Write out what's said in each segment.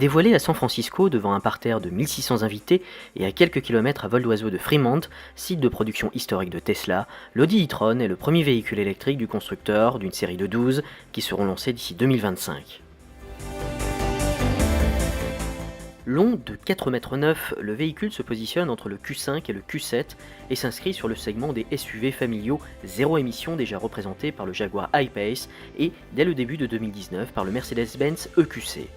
Dévoilé à San Francisco devant un parterre de 1600 invités et à quelques kilomètres à vol d'oiseau de Fremont, site de production historique de Tesla, l'Audi e-tron est le premier véhicule électrique du constructeur d'une série de 12 qui seront lancés d'ici 2025. Long de 4,9 m, le véhicule se positionne entre le Q5 et le Q7 et s'inscrit sur le segment des SUV familiaux zéro émission déjà représenté par le Jaguar I-Pace et, dès le début de 2019, par le Mercedes-Benz EQC.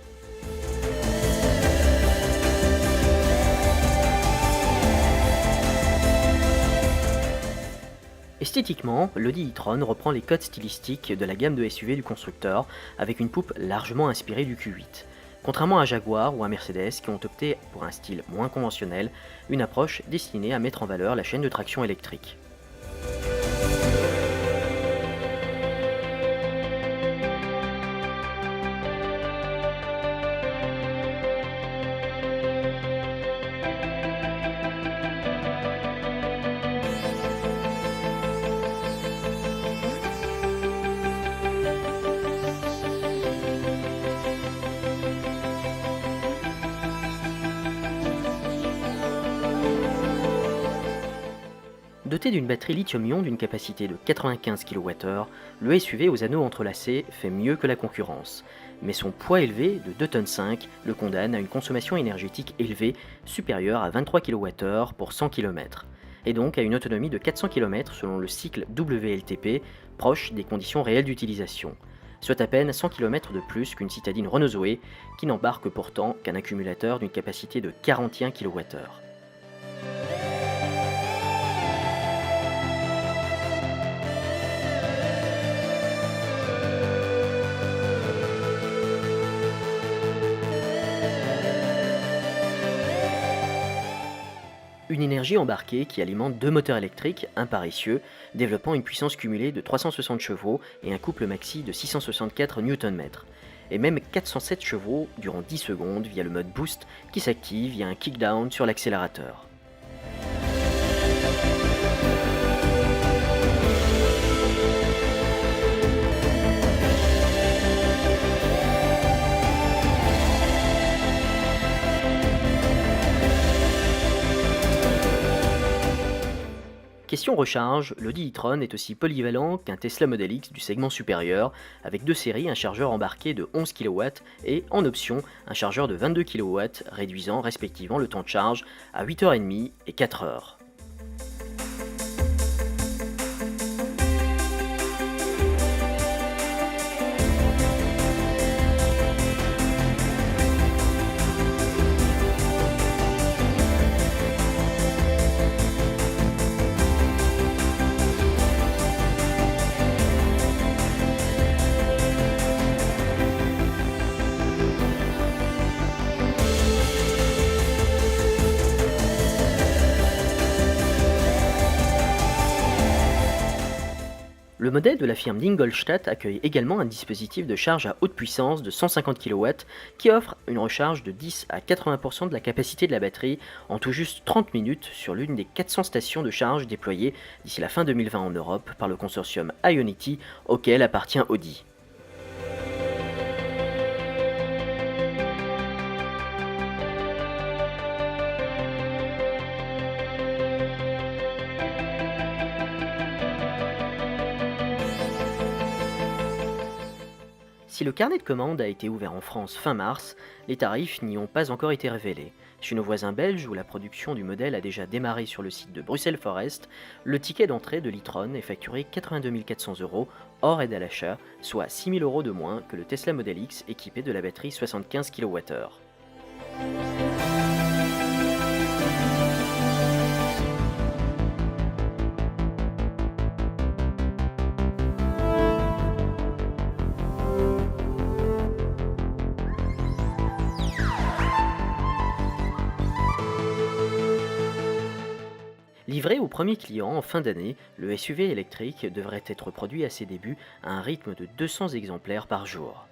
Esthétiquement, l'Audi e-tron reprend les codes stylistiques de la gamme de SUV du constructeur, avec une poupe largement inspirée du Q8. Contrairement à Jaguar ou à Mercedes qui ont opté pour un style moins conventionnel, une approche destinée à mettre en valeur la chaîne de traction électrique. Doté d'une batterie lithium-ion d'une capacité de 95 kWh, le SUV aux anneaux entrelacés fait mieux que la concurrence. Mais son poids élevé, de 2,5 tonnes, le condamne à une consommation énergétique élevée, supérieure à 23 kWh pour 100 km, et donc à une autonomie de 400 km selon le cycle WLTP, proche des conditions réelles d'utilisation. Soit à peine 100 km de plus qu'une citadine Renault Zoé, qui n'embarque pourtant qu'un accumulateur d'une capacité de 41 kWh. Une énergie embarquée qui alimente deux moteurs électriques, un par essieu, développant une puissance cumulée de 360 chevaux et un couple maxi de 664 Nm. Et même 407 chevaux durant 10 secondes via le mode boost qui s'active via un kickdown sur l'accélérateur. Question recharge, l'Audi e-tron est aussi polyvalent qu'un Tesla Model X du segment supérieur, avec deux séries, un chargeur embarqué de 11 kW et, en option, un chargeur de 22 kW, réduisant respectivement le temps de charge à 8h30 et 4h. Le modèle de la firme d'Ingolstadt accueille également un dispositif de charge à haute puissance de 150 kW qui offre une recharge de 10 à 80% de la capacité de la batterie en tout juste 30 minutes sur l'une des 400 stations de charge déployées d'ici la fin 2020 en Europe par le consortium Ionity auquel appartient Audi. Si le carnet de commandes a été ouvert en France fin mars, les tarifs n'y ont pas encore été révélés. Chez nos voisins belges, où la production du modèle a déjà démarré sur le site de Bruxelles Forest, le ticket d'entrée de l'e-tron est facturé 82 400 € hors aide à l'achat, soit 6 000 € de moins que le Tesla Model X équipé de la batterie 75 kWh. Livré au premier client en fin d'année, le SUV électrique devrait être produit à ses débuts à un rythme de 200 exemplaires par jour.